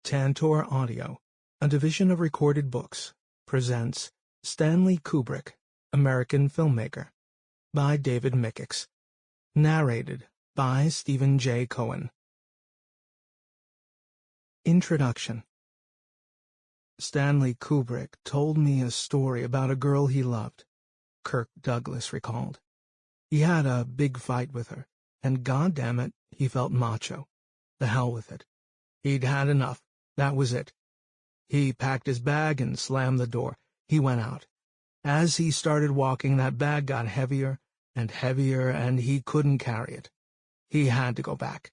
Tantor Audio, a division of Recorded Books, presents Stanley Kubrick, American Filmmaker, by David Mikics. Narrated by Stephen J. Cohen. Introduction. Stanley Kubrick told me a story about a girl he loved, Kirk Douglas recalled. He had a big fight with her, and goddammit, he felt macho. The hell with it. He'd had enough. That was it. He packed his bag and slammed the door. He went out. As he started walking, that bag got heavier, and he couldn't carry it. He had to go back.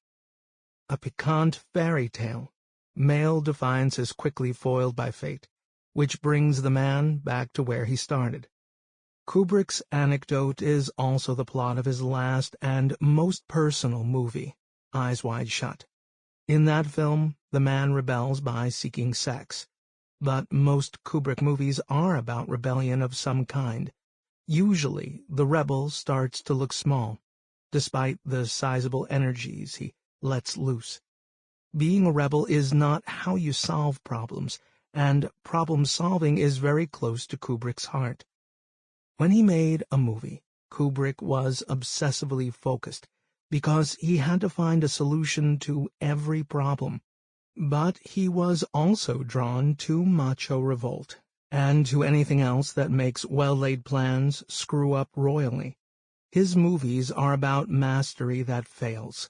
A piquant fairy tale. Male defiance is quickly foiled by fate, which brings the man back to where he started. Kubrick's anecdote is also the plot of his last and most personal movie, Eyes Wide Shut. In that film, the man rebels by seeking sex. But most Kubrick movies are about rebellion of some kind. Usually, the rebel starts to look small, despite the sizable energies he lets loose. Being a rebel is not how you solve problems, and problem-solving is very close to Kubrick's heart. When he made a movie, Kubrick was obsessively focused, because he had to find a solution to every problem. But he was also drawn to macho revolt, and to anything else that makes well-laid plans screw up royally. His movies are about mastery that fails.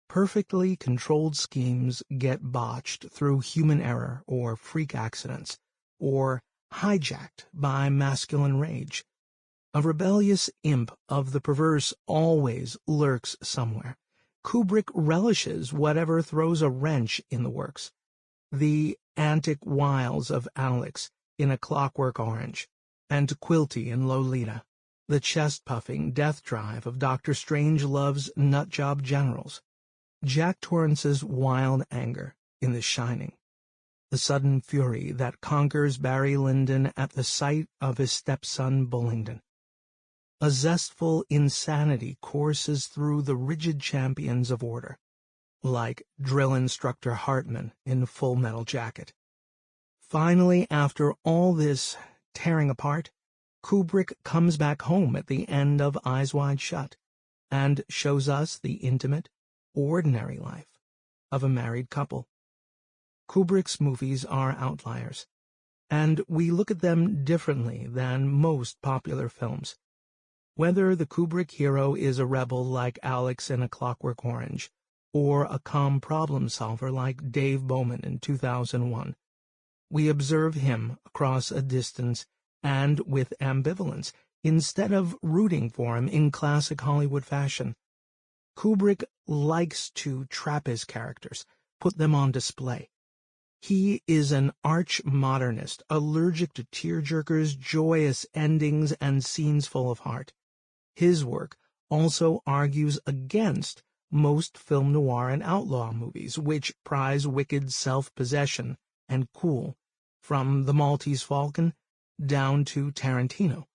Perfectly controlled schemes get botched through human error or freak accidents, or hijacked by masculine rage. A rebellious imp of the perverse always lurks somewhere. Kubrick relishes whatever throws a wrench in the works. The antic wiles of Alex in A Clockwork Orange, and Quilty in Lolita, the chest-puffing death drive of Dr. Strangelove's nutjob generals, Jack Torrance's wild anger in The Shining, the sudden fury that conquers Barry Lyndon at the sight of his stepson Bullingdon. A zestful insanity courses through the rigid champions of order, like drill instructor Hartman in Full Metal Jacket. Finally, after all this tearing apart, Kubrick comes back home at the end of Eyes Wide Shut and shows us the intimate, ordinary life of a married couple. Kubrick's movies are outliers, and we look at them differently than most popular films. Whether the Kubrick hero is a rebel like Alex in A Clockwork Orange, or a calm problem-solver like Dave Bowman in 2001, we observe him across a distance and with ambivalence, instead of rooting for him in classic Hollywood fashion. Kubrick likes to trap his characters, put them on display. He is an arch-modernist, allergic to tearjerkers, joyous endings, and scenes full of heart. His work also argues against most film noir and outlaw movies, which prize wicked self-possession and cool, from The Maltese Falcon down to Tarantino.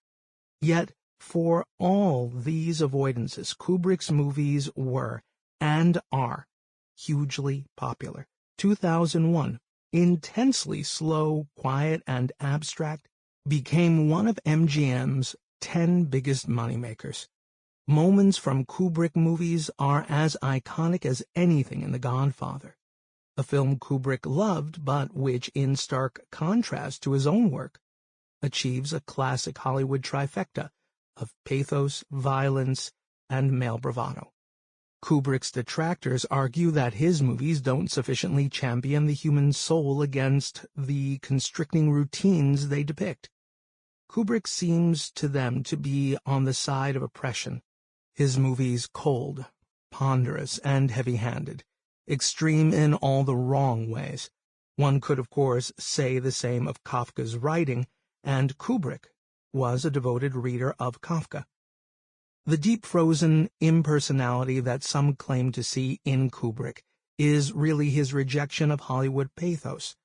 Yet, for all these avoidances, Kubrick's movies were, and are, hugely popular. 2001, intensely slow, quiet, and abstract, became one of MGM's 10 biggest moneymakers. Moments from Kubrick movies are as iconic as anything in The Godfather, a film Kubrick loved but which, in stark contrast to his own work, achieves a classic Hollywood trifecta of pathos, violence, and male bravado. Kubrick's detractors argue that his movies don't sufficiently champion the human soul against the constricting routines they depict. Kubrick seems to them to be on the side of oppression, his movies cold, ponderous, and heavy-handed, extreme in all the wrong ways. One could, of course, say the same of Kafka's writing, and Kubrick was a devoted reader of Kafka. The deep-frozen impersonality that some claim to see in Kubrick is really his rejection of Hollywood pathos.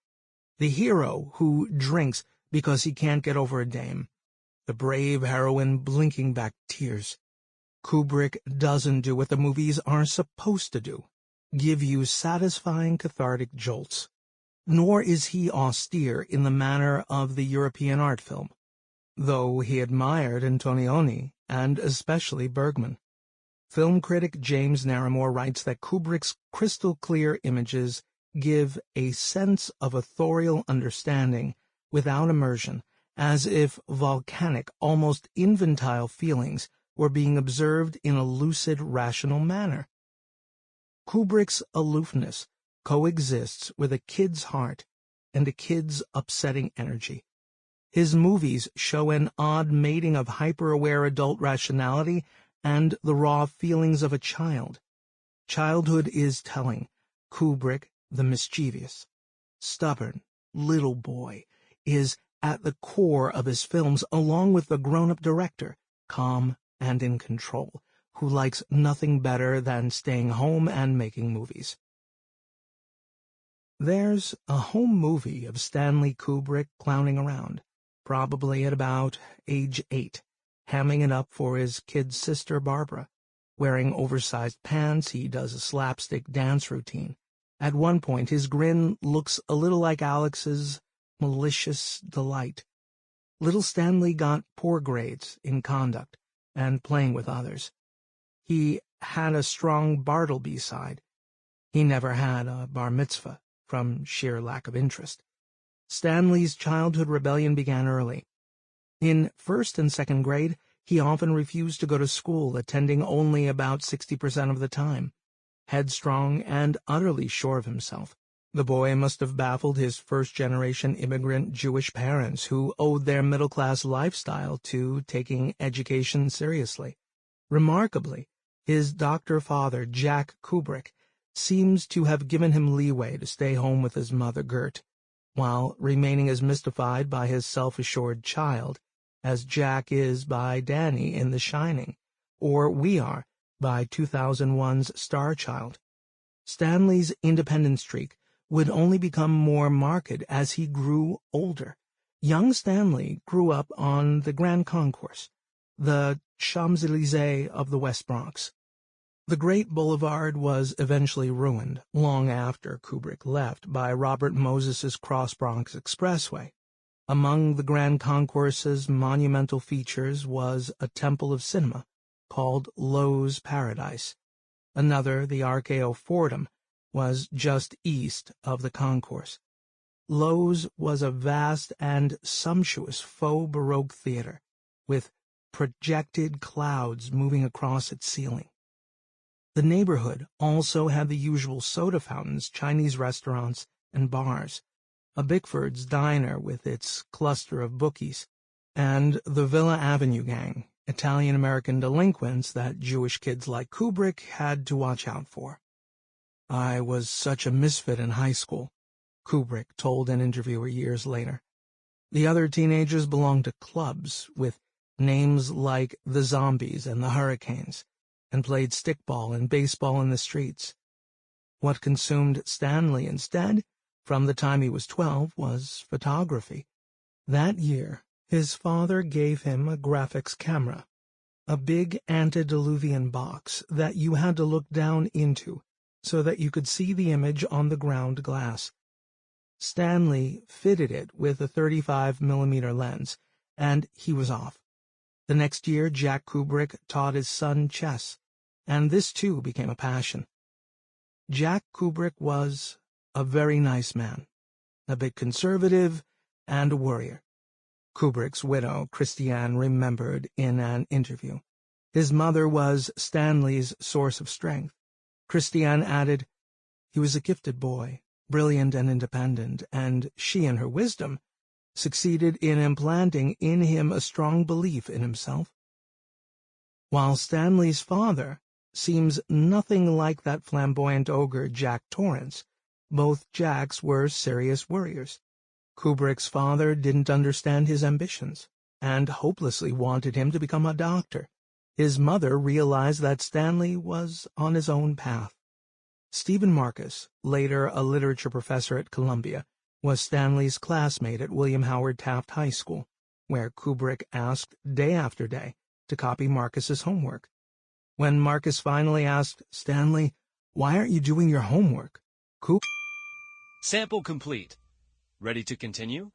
The hero who drinks because he can't get over a dame. The brave heroine blinking back tears. Kubrick doesn't do what the movies are supposed to do, give you satisfying cathartic jolts. nor is he austere in the manner of the European art film, though he admired Antonioni and especially Bergman. Film critic James Naremore writes that Kubrick's crystal-clear images give a sense of authorial understanding without immersion, as if volcanic, almost infantile feelings were being observed in a lucid, rational manner. Kubrick's aloofness coexists with a kid's heart and a kid's upsetting energy. His movies show an odd mating of hyper-aware adult rationality and the raw feelings of a child. Childhood is telling. Kubrick, the mischievous, stubborn little boy, is at the core of his films, along with the grown-up director, calm and in control, who likes nothing better than staying home and making movies. There's a home movie of Stanley Kubrick clowning around, probably at about age 8, hamming it up for his kid sister Barbara. Wearing oversized pants, he does a slapstick dance routine. At one point, his grin looks a little like Alex's malicious delight. Little Stanley got poor grades in conduct and playing with others. He had a strong Bartleby side. He never had a bar mitzvah from sheer lack of interest. Stanley's childhood rebellion began early. In first and second grade, he often refused to go to school, attending only about 60% of the time. Headstrong and utterly sure of himself, the boy must have baffled his first-generation immigrant Jewish parents, who owed their middle-class lifestyle to taking education seriously. Remarkably, his doctor father, Jack Kubrick, seems to have given him leeway to stay home with his mother, Gert, while remaining as mystified by his self-assured child as Jack is by Danny in The Shining, or we are by 2001's Star Child. Stanley's independent streak would only become more marked as he grew older. Young Stanley grew up on the Grand Concourse, the Champs-Élysées of the West Bronx. The great boulevard was eventually ruined, long after Kubrick left, by Robert Moses's Cross Bronx Expressway. Among the Grand Concourse's monumental features was a temple of cinema called Lowe's Paradise. Another, the Archeo Fortum, was just east of the concourse. Lowe's was a vast and sumptuous faux Baroque theater, with projected clouds moving across its ceiling. The neighborhood also had the usual soda fountains, Chinese restaurants, and bars, a Bickford's diner with its cluster of bookies, and the Villa Avenue gang, Italian-American delinquents that Jewish kids like Kubrick had to watch out for. "I was such a misfit in high school," Kubrick told an interviewer years later. The other teenagers belonged to clubs with names like the Zombies and the Hurricanes, and played stickball and baseball in the streets. What consumed Stanley instead, from the time he was 12, was photography. That year, his father gave him a graphics camera, a big antediluvian box that you had to look down into so that you could see the image on the ground glass. Stanley fitted it with a 35mm lens, and he was off. The next year, Jack Kubrick taught his son chess, and this too became a passion. Jack Kubrick was a very nice man, a bit conservative and a worrier. Kubrick's widow, Christiane, remembered in an interview. His mother was Stanley's source of strength. Christiane added, "He was a gifted boy, brilliant and independent, and she, in her wisdom, succeeded in implanting in him a strong belief in himself." While Stanley's father seems nothing like that flamboyant ogre Jack Torrance, both Jacks were serious worriers. Kubrick's father didn't understand his ambitions, and hopelessly wanted him to become a doctor. His mother realized that Stanley was on his own path. Stephen Marcus, later a literature professor at Columbia, was Stanley's classmate at William Howard Taft High School, where Kubrick asked day after day to copy Marcus's homework. When Marcus finally asked, "Stanley, why aren't you doing your homework?" Sample complete. Ready to continue?